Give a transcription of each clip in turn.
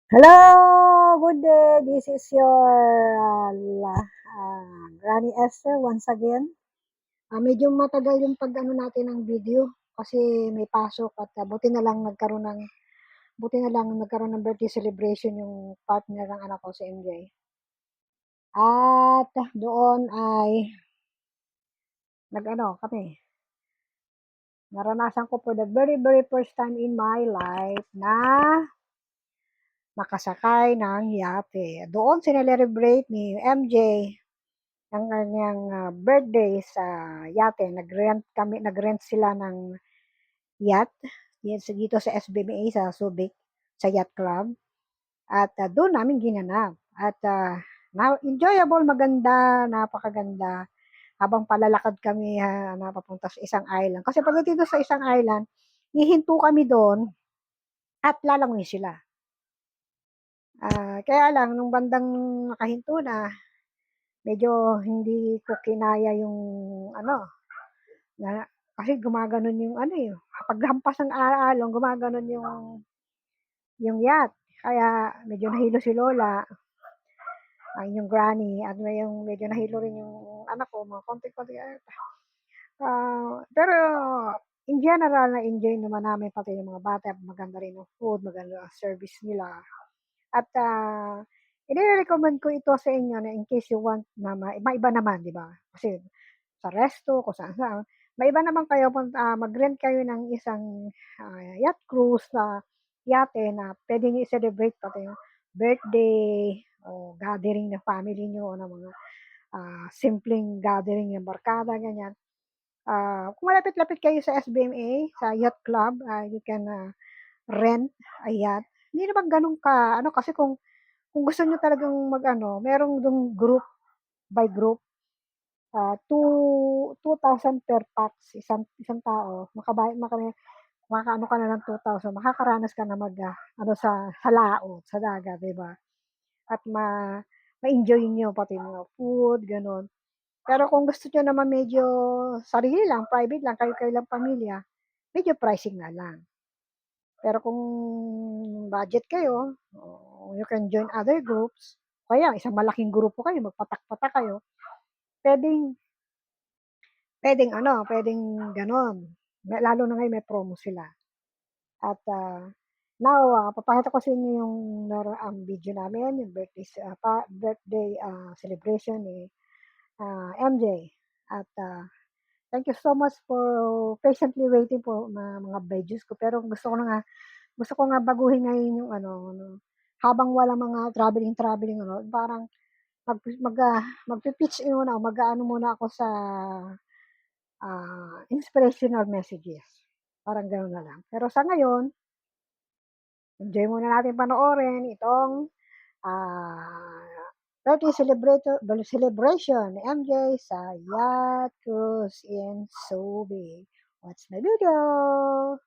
Hello, good day. This is your Granny Esther once again. Medyo matagal yung pag-ano natin ng video kasi may pasok at buti na lang nagkaroon ng birthday celebration yung partner ng anak ko si MJ. At doon ay nag-ano kami. Naranasan ko for the very very first time in my life na makasakay ng yate. Doon sinelebrate ni MJ ang kanyang birthday sa yate. Nag-rent sila ng yacht dito sa SBMA sa Subic, sa Yacht Club. At doon namin ginanap. At enjoyable, maganda, napakaganda. Habang palalakad kami na papunta sa isang island. Kasi pagdating dito sa isang island, hihinto kami doon at lalangoy sila. Kaya lang, nung bandang nakahinto na, medyo hindi ko kinaya yung ano, na, kasi gumaganon yung ano eh, paghampas ng alon, gumaganon yung yacht. Kaya medyo nahilo si Lola, ang inyong granny, at medyo nahilo rin yung anak ko, mga konti-konti. Pero in general, na-enjoy naman namin pati yung mga bata, maganda rin yung food, maganda ang service nila. At i-recommend ko ito sa inyo na in case you want na maiba naman, di ba? Kasi sa resto, kung saan saan. Maiba naman kayo, mag-rent kayo ng isang yacht cruise na yate na pwede nyo i-celebrate pati yung birthday o gathering ng family nyo o ng mga simpleng gathering ng barkada, ganyan. Kung malapit-lapit kayo sa SBMA, sa yacht club, you can rent a yacht. Hindi naman ganun ka, kasi kung gusto nyo talagang merong dung group by group, 2,000 per pax, isang tao, makaano ka na ng 2,000, makakaranas ka na sa laot, sa dagat, di ba? At ma-enjoy nyo pati mga food, ganun. Pero kung gusto nyo naman medyo sarili lang, private lang, kayo lang pamilya, medyo pricing na lang. Pero kung budget kayo, you can join other groups, kaya isang malaking grupo kayo, magpatak-patak kayo, pwedeng pwedeng gano'n. Lalo na ngayon may promo sila. At now, papakita ko sa inyo yung video namin, yung birthday celebration ni MJ. At thank you so much for patiently waiting for mga videos ko. Pero gusto ko nga baguhin ngayon yung habang wala mga traveling, parang magpi-pitch in muna, muna ako sa inspirational messages. Parang gano'n na lang. Pero sa ngayon, enjoy muna natin panoorin itong birthday celebration ni MJ sa Yacht Cruise in Subic. Watch my video!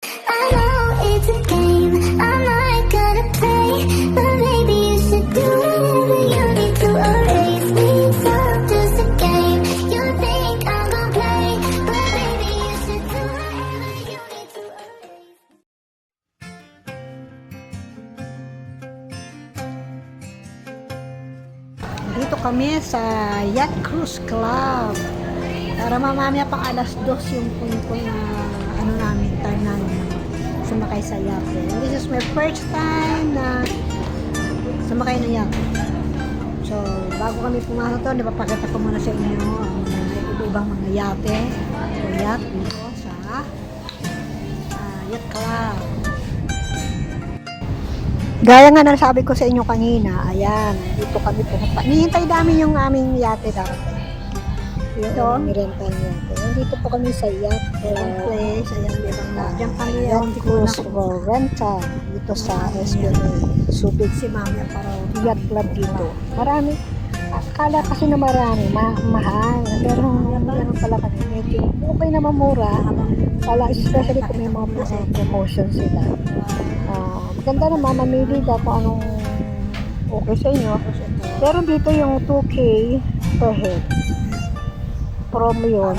I know it's a game, I'm not gonna play, but maybe you should do whatever you need to erase me. It's all just a game, you think I'm gonna play, but maybe you should do whatever you need to erase. Dito kami sa Yacht Cruise Club. Para mamaya pang alas 2 yung namin, time namin sumakay sa yacht. This is my first time na sumakay na yacht. So, bago kami pumasok to, napapakita ko muna sa inyo ang mga ibang mga yate. So, yacht dito sa Yacht Club. Gaya nga na sabi ko sa inyo kanina, ayan, dito kami pumunta. Hinihintay namin yung aming yate darating. Yung rental yate. Dito po kami sa yacht place. Ayan, diyan kami yacht cruise for rental dito sa SBMA. Subic si Mami para yacht club dito. Marami. Akala kasi na marami, mahal. Pero ano pala kami, medyo okay naman mura. Especially kung may mga promotion sila. Maganda naman, mamili ka kung anong okay sa inyo. Pero dito yung 2K per head. Promo yun,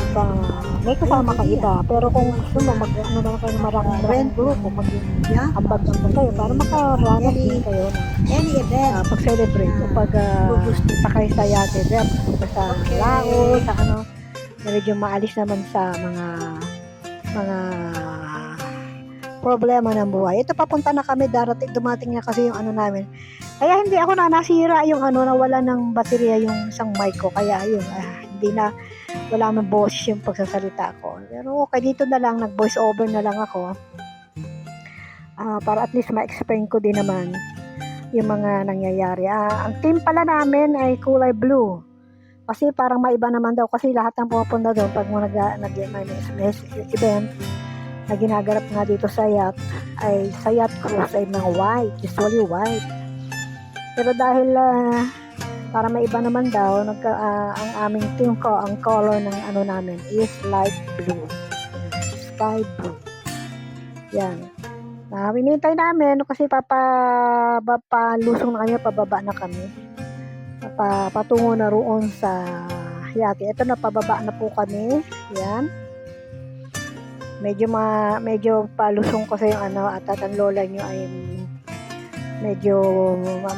may kasama ka iba. Pero kung gusto mo, ano naman kayo maraming grupo, mag-ambag-ambag kayo para makaranas din kayo ng pag-celebrate o sakay sa yate, sa lao, sa ano, medyo maalis naman sa mga problema ng buhay. Ito papunta na kami, dumating na kasi yung ano namin. Kaya hindi ako nasira yung nawala ng baterya yung isang mic ko. Kaya yun, hindi na, wala nang boss yung pagsasalita ko. Pero okay, dito na lang, nag-voice over na lang ako. Para at least ma-explain ko din naman yung mga nangyayari. Ang team pala namin ay kulay blue. Kasi parang maiba naman daw. Kasi lahat ng pupunta doon pag may event na ginagarap nga dito sa yacht, ay sa yacht cruise ay mga white, usually white. Pero dahil para may iba naman daw, ang aming team ko, ang color ng ano namin is light blue. Sky blue. Yan. Hinintay namin kasi papalusong na kami, pababa na kami. Patungo na roon sa yate. Ito na, pababa na po kami. Yan. Medyo palusong kasi yung at ang lola nyo ay medyo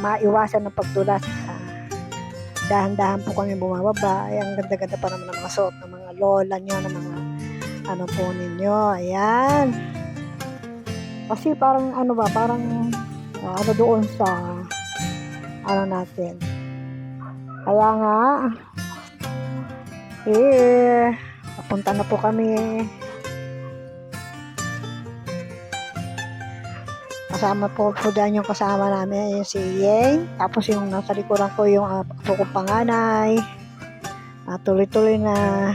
maiwasan ng pagdulas. Dahan-dahan po kami bumababa. Ay, ang ganda-ganda pa naman ng mga suot ng mga lola nyo, ng mga ano po ninyo. Ayan. Kasi parang parang doon sa natin. Kaya nga, papunta na po kami. Kasama po dyan yung kasama namin, yung si Yeng. Tapos yung nasa likuran ko yung apo kong panganay. Tuloy-tuloy na.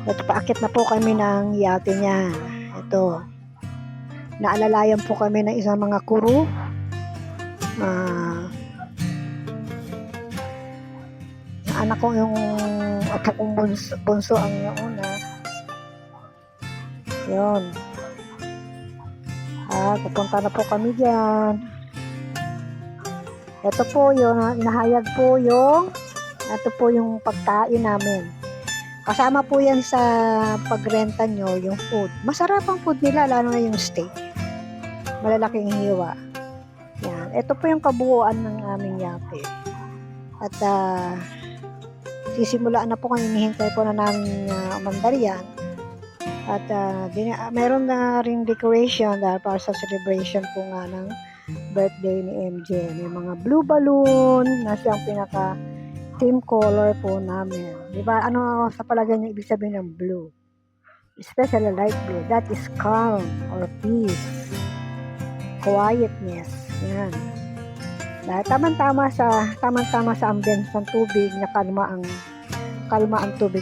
Ito, paakit na po kami ng yate niya. Ito. Naalalayan po kami ng isang mga kuru. Anak ko yung apo kong bunso ang una. Yun. Pupunta na po kami dyan. Ito po yung nahayag po ito po yung pagkain namin. Kasama po yan sa pagrenta nyo yung food. Masarap ang food nila, lalo na yung steak. Malalaking hiwa. Yan. Ito po yung kabuuan ng aming yate. At sisimulaan na po kami, hinihintay po na namin umandar yan. At meron na ring decoration dahil para sa celebration po nga ng birthday ni MJ. May mga blue balloon na siyang pinaka team color po namin. Diba? Ano sa palagay niyo ibig sabihin ng blue? Especially light blue. That is calm or peace. Quietness. Yan. Dahil tamang-tama sa ambience ng tubig na kalma ang tubig.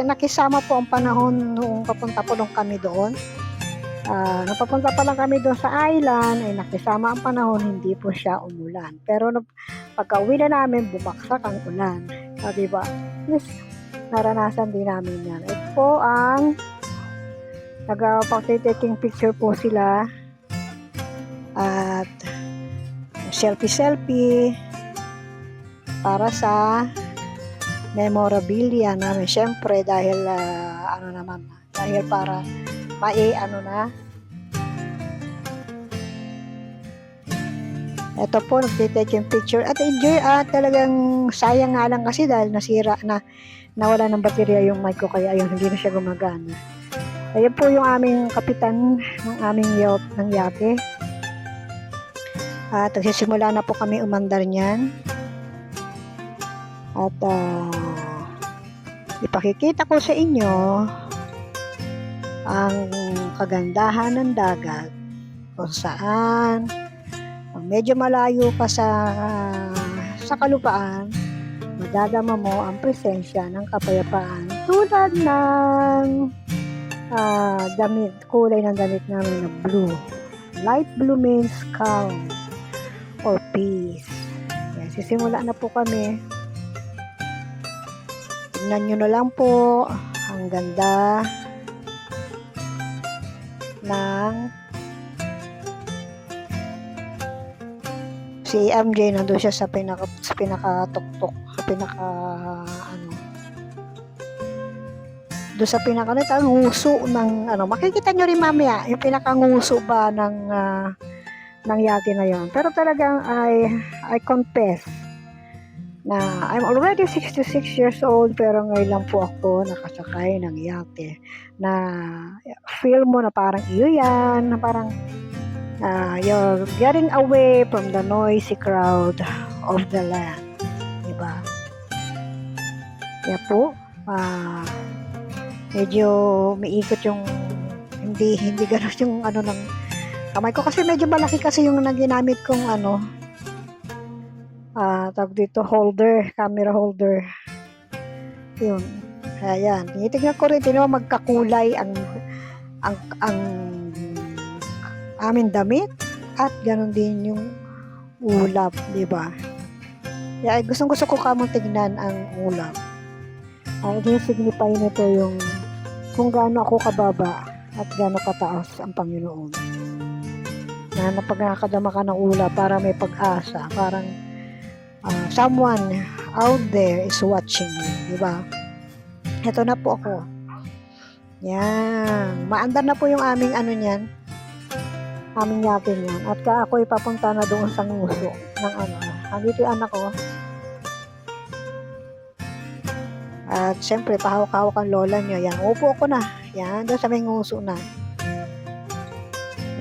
Nakisama po ang panahon noong papunta po lang kami doon. Napapunta pa lang kami doon sa island, ay nakisama ang panahon, hindi po siya umulan. Pero pagka-uwi na namin, bumaksak ang ulan. Diba? Yes, naranasan din namin yan. Ito po ang taking picture po sila. At selfie para sa memorabilia namin. Siyempre dahil dahil para ito po, nagtitake yung picture at enjoy. Talagang sayang nga lang kasi dahil nawala ng baterya yung mic ko, kaya ayun, hindi na siya gumagana. Ayun po yung aming kapitan ng aming yate. At nagsisimula na po kami umandar niyan. At ipakikita ko sa inyo ang kagandahan ng dagat kung saan medyo malayo ka sa kalupaan, madadama mo ang presensya ng kapayapaan tulad ng kulay ng damit namin na blue. Light blue means calm or peace. Yan, sisimula na po kami. Tignan nyo na lang po ang ganda ng si MJ. Nandun siya sa pinakatuktok, sa doon sa nguso ng ano, makikita nyo rin mamaya yung pinakanguso ba ng yate na yon. Pero talagang I confess na I'm already 66 years old pero ngayon lang po ako nakasakay ng yate na feel mo na parang iyo yan, na parang you're getting away from the noisy crowd of the land. Diba? Kaya po, medyo umiikot yung hindi gano'n yung ano ng kamay ko kasi medyo malaki kasi yung ginamit kong ano tawag dito camera holder. Yun. Kaya yan. Tinitignan ko rin, magkakulay ang aming damit at ganoon din yung ulap, di ba? Kaya gustong-gusto ko kamong tignan ang ulap. Ito yung signify nito yung kung gaano ako kababa at gaano kataas ang Panginoon. Na pag nakakadama ka ng ulap, para may pag-asa, parang someone out there is watching you, di ba? Ito na po ako. Yan. Maandar na po yung aming ano niyan. Aming yakin yan. At ako ipapunta na doon sa nguso ng ano. Andito yung anak ko. At syempre, pahawak-hawak ang lola nyo. Yan. Upo ko na. Yan. Doon sa may nguso na.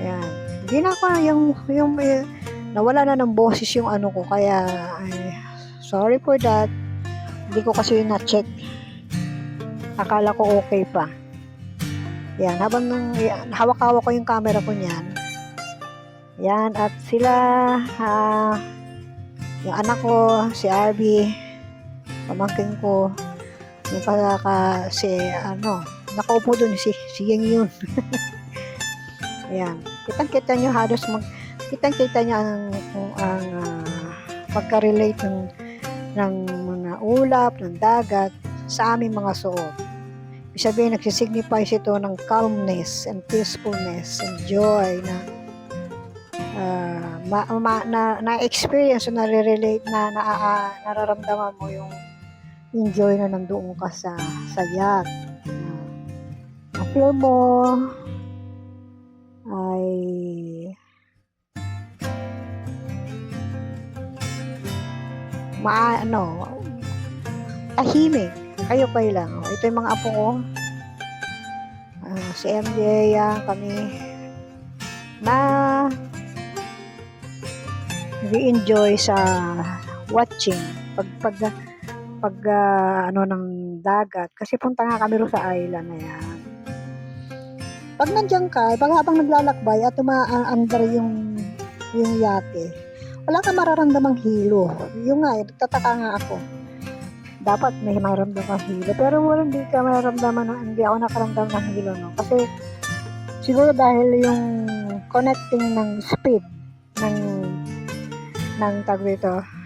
Yan. Hindi na ako yung nawala na ng boses yung ano ko. Kaya, sorry for that. Hindi ko kasi na-check. Akala ko okay pa. Yan, habang hawak-hawak ko yung camera ko niyan. Yan, at sila, yung anak ko, si Arby, pamangkin ko, yung nakaupo dun, si Yang yun. Yan, kitang-kita nyo halos kitang-kita nyo ang pagka-relate ng mga ulap, ng dagat, sa aming mga suot. Ibig sabihin, nagsisignify ito ng calmness and peacefulness and joy na experience o nare-relate nararamdaman mo yung enjoy na nandoon ka sa yacht. Na-feel mo ay tahimik. Kayo lang. Ito yung mga apo ko. Si MJ, kami na nag-enjoy sa watching pag ng dagat. Kasi punta nga kami ro sa island na yan. Pag nandiyan ka, habang naglalakbay at umaandar yung yate, wala kang mararamdamang hilo. Yung nga, nagtataka nga ako. Dapat may maramdaman ng hilo. Pero hindi ka maramdaman hindi ako nakaramdam ng hilo, no? Kasi siguro dahil yung connecting ng speed ng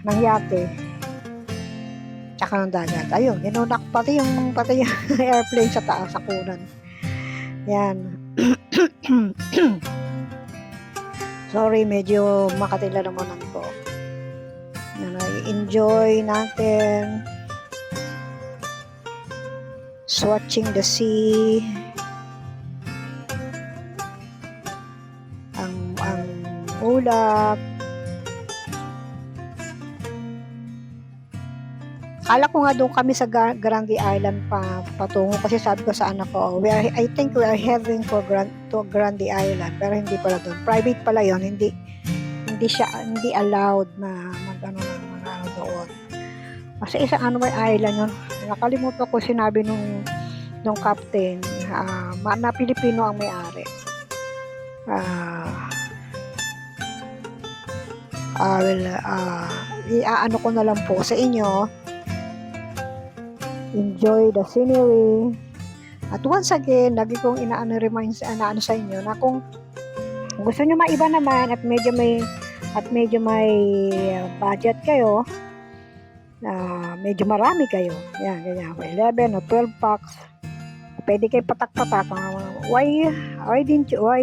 ng yate tsaka ng dagat. Ayun, inunak pati yung airplane sa taas sa kunan. Yan. Sorry, medyo makatila naman ako. Enjoy natin watching the sea, ang ulap. Akala ko nga doon kami sa Grande Island patungo kasi sabi ko sa anak ko, I think we are heading to Grande Island, pero hindi pala doon. Private pala yon, hindi allowed na magano ng mga doon. Kasi isang may island yun. Nakalimutan ko sinabi nung captain na Pilipino ang may-ari. Iaano ko na lang po sa inyo. Enjoy the scenery. At once again, lagi kong remind sa inyo na kung gusto nyo maiba naman at medyo may budget kayo, medyo marami kayo. Yan, ganyan. 11 o 12 packs. Pwede kayo patak-patak. Why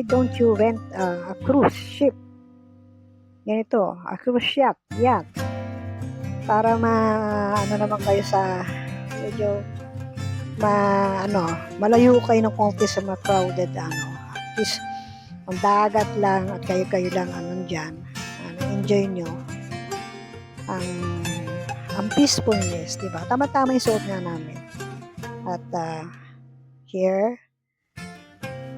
don't you rent a cruise ship? Ganito, a cruise yacht. Para naman kayo sa medyo malayo kayo ng konti sa mga crowded at least ang dagat lang at kayo lang nandyan. Enjoy nyo ang peacefulness, di ba? Tama-tama yung suot nga namin. At here,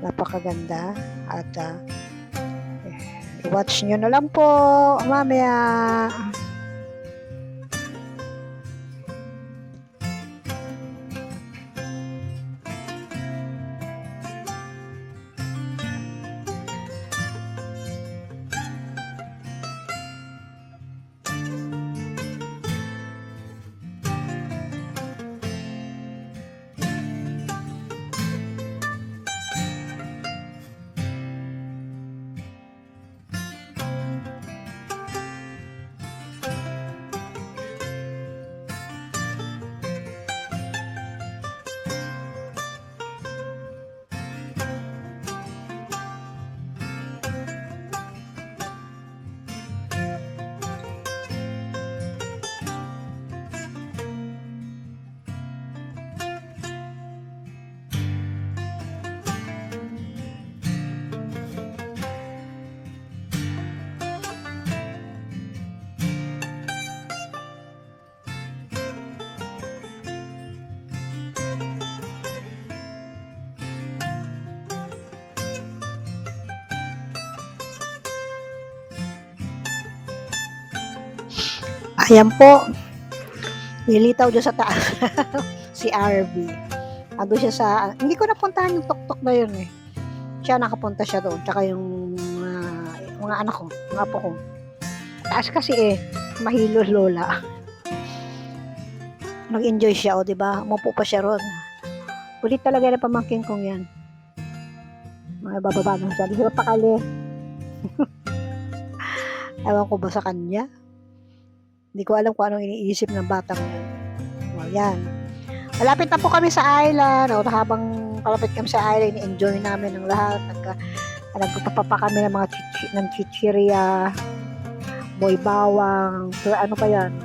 napakaganda. At watch nyo na lang po mamaya. Ayan po, nilitaw dyan sa taas si RV. Ando siya sa, hindi ko napuntahan yung tuktok na yun eh. Siya nakapunta siya doon, tsaka yung mga anak ko, mga apo ko. Taas kasi mahilo lola. Nag-enjoy siya, o diba? Umupo pa siya ron. Kulit talaga na pamangkin kong yan. Mga bababa ng sabi, hirap pakali. Ewan ko ba sa kanya? Hindi ko alam kung anong iniisip ng batang yan. O, yan. Malapit na po kami sa island. O, habang palapit kami sa island, enjoy namin ng lahat. Nagpapapa kami ng mga chichirya, boy bawang, so, ano pa yan?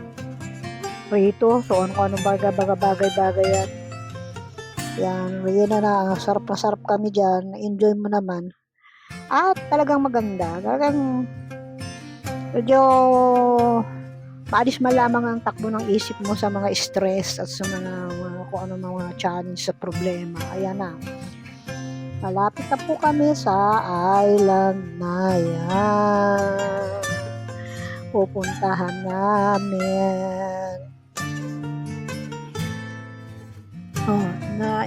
Prito. So, anong bagay yan. Yan. Yan na, sarap na sarap kami dyan. Enjoy mo naman. At talagang maganda. Talagang medyo maalis man lamang ang takbo ng isip mo sa mga stress at sa mga kung ano mga challenge sa problema. Ayan na. Malapit na po kami sa island na yan. Pupuntahan namin.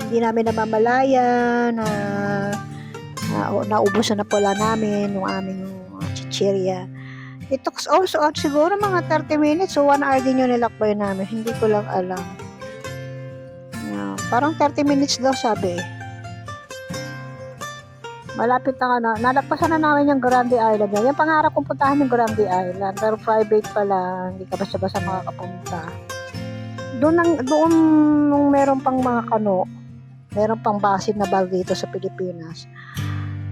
Hindi namin namamalayan na naubusan na pala namin yung aming chichirya. It took also siguro mga 30 minutes o 1 hour din yung nilakbay namin. Hindi ko lang alam. Parang 30 minutes daw sabi. Malapit na nalagpasan na namin yung Grande Island. Yung pangarap kong puntahan yung Grande Island. Pero private pala. Hindi ka basta-basta makakapunta. Doon nung meron pang mga kano, meron pang basin na bag dito sa Pilipinas.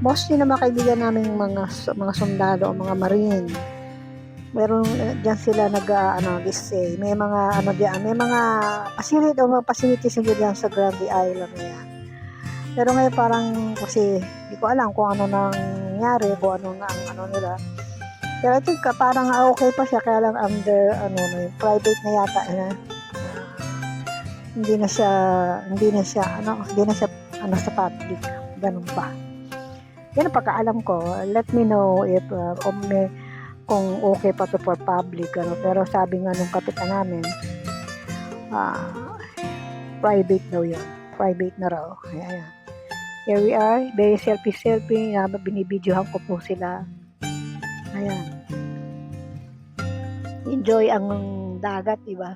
Mostly na mga kaibigan namin mga sundalo o mga marine. Meron diyan sila stay. May mga diyan, may mga facilities diyan sa Grande Island na yan. Pero ngayon parang kasi hindi ko alam kung ano nangyari, kung ano na ang nila. Pero I think parang okay pa siya, kaya lang under private na yata hindi na siya sa public. Ganun pa. Yan ang pagkaalam ko. Let me know if kung okay pa to for public, pero sabi nga nung kapitan namin, private daw yun. Private na raw. Ayan. Here we are, very selfie, binibidyohan ko po sila. Ayan. Enjoy ang dagat, diba?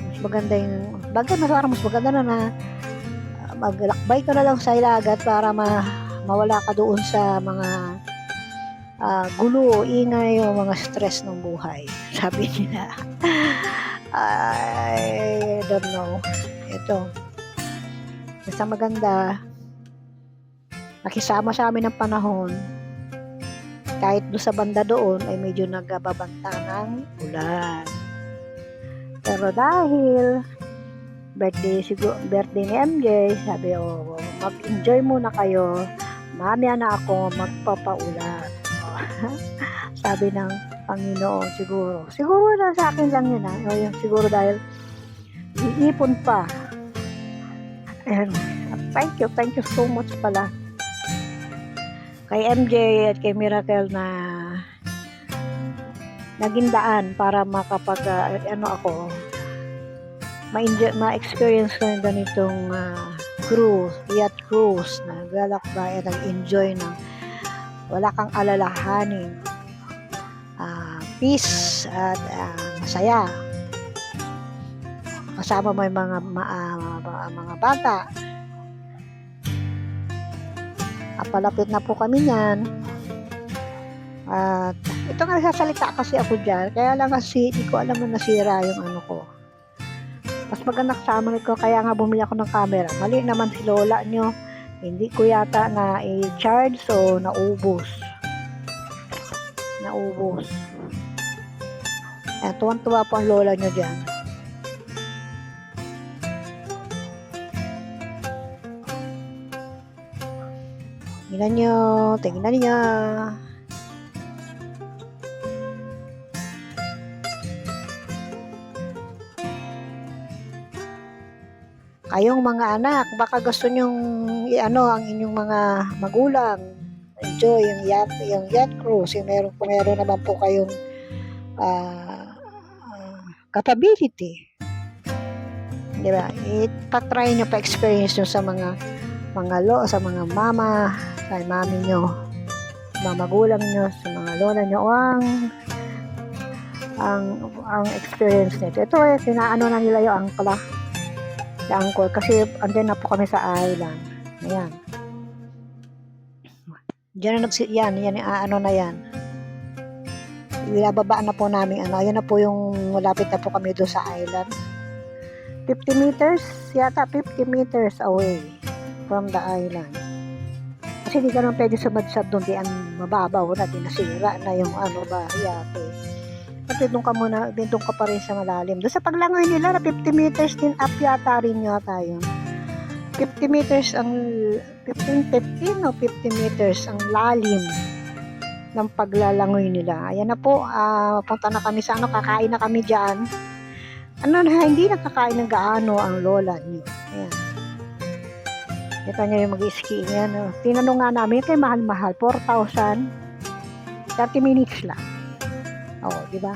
Mas maganda yung, mas maganda na maglakbay ka na lang sa dagat para mawala ka doon sa mga gulo, ingay, o mga stress ng buhay. Sabi nila. I don't know. Ito. Basta maganda. Nakisama sa amin ng panahon. Kahit doon sa banda doon ay medyo nagbabanta ng ulan. Pero dahil birthday ni MJ, sabi mag-enjoy muna kayo. Mamaya na ako magpapaulat. Sabi ng Panginoon siguro. Siguro na sa akin lang yun O yun, siguro dahil iipon pa. And thank you so much pala kay MJ at kay Miracle na naging daan para makapag ma-experience ko yung ganitong yacht cruise na galakbay at nag-enjoy ng wala kang alalahanin, peace at masaya kasama mo yung mga bata. Palapit na po kami niyan. At ito nga sasalita kasi ako dyan, kaya lang kasi hindi ko alam na nasira yung ano ko. Mas maganda sa amin ko, kaya nga bumili ako ng camera. Mali naman si lola nyo, hindi ko yata na i-charge, so naubos. Tuwan-tuwa po ang lola nyo dyan. Tingnan nyo. Kayong mga anak, baka gusto nyong ang inyong mga magulang enjoy yung yacht cruise. Meron naman po kayong capability. Di ba? Ipatry nyo, pa-experience nyo sa mga sa mga mama, sa mami nyo, mga magulang nyo, sa mga lola nyo, ang experience nito. Ito sinaano na nila yung uncle, kasi andyan na po kami sa island. Ayan. Diyan na yan. Binababaan na po namin ayan na po yung malapit na po kami doon sa island. 50 meters away from the island. Kasi hindi ka naman pwede sumadsad doon, di ang mababaw na, di nasira na yung yate. Kasi doon ka pa rin sa malalim. Doon sa paglangoy nila na 50 meters din up yata rin yata yun. 50 meters ang 15 o 50 meters ang lalim ng paglalangoy nila. Ayan na po, punta na kami sa kakain na kami dyan. Hindi nakakain ng gaano ang lola niyo. Ayan. Ito niya yung mag-ski niya. Tinanong nga namin, kay mahal-mahal, 4,000, 30 minutes lang. Di ba?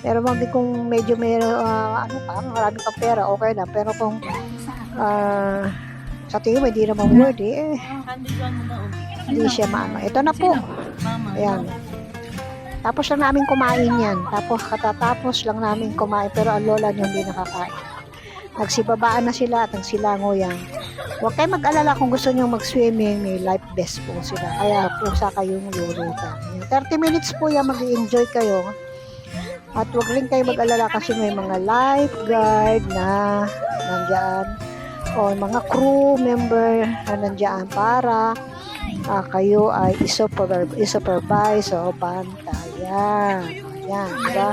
Pero kung medyo marami kang pera, okay na. Pero kung sa tingin mo, hindi naman worth hindi siya maano. Ito na po. Ayan. Tapos lang namin kumain yan. Katatapos lang namin kumain. Pero ang lola niyo hindi nakakain. Nagsibabaan na sila at nagsilango yan. Huwag kayo mag-alala kung gusto nyo mag-swimming, may life vest po sila. Kaya pusa kayong lulutan. 30 minutes po yan, mag-enjoy kayo. At huwag rin kayo mag-alala kasi may mga lifeguard na nandyan o mga crew member na nandyan para kayo ay i-supervise o bantayan. Yan, diba?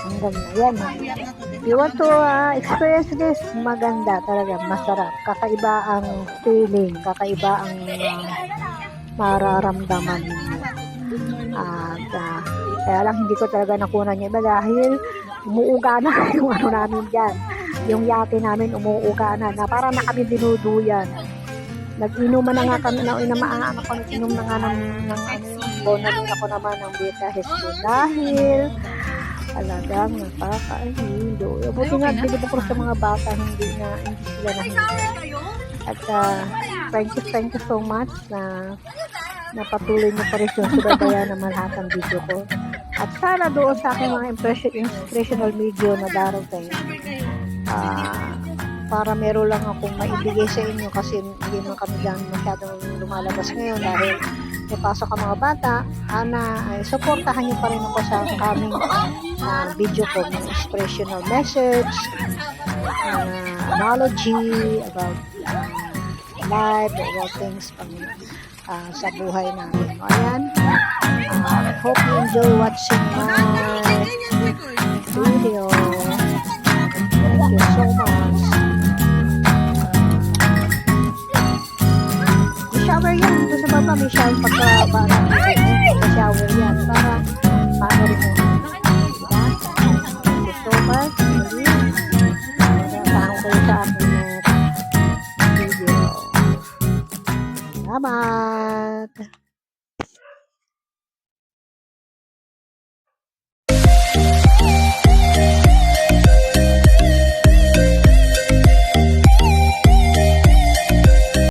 Hanggang na yan. If you want to experience this, maganda talaga, masarap. Kakaiba ang feeling, kakaiba ang mararamdaman ninyo. At kaya lang hindi ko talaga nakunan niya iba dahil umuuga na yung namin dyan. Yung yate namin umuuga na para na kami dinuduyan. Nag-inuman na nga kami, inom na nga ng bonalin ako naman ng beta hesto dahil talagang nakakahindo. Buti nga, bilib ako sa mga bata, hindi sila nahindo. At thank you so much na napatuloy mo pa rin yung subabayan naman lahat ng video ko. At sana doon sa aking mga inspirational video na darating, para meron lang akong maibigay sa inyo kasi hindi naman kami dyan masyadong lumalabas ngayon dahil napasok ang mga bata. Supportahan niyo pa rin ako sa aming video ko, ng inspirational message, analogy about life, all things sa buhay natin. O, ayan. Hope you enjoy watching my video. Thank you so much. May shower yan. Dito sa baba, may shower pagka shower yan. Para paano rin mo. Diba? Thank you so much. Saan kayo sa aking video. Salamat.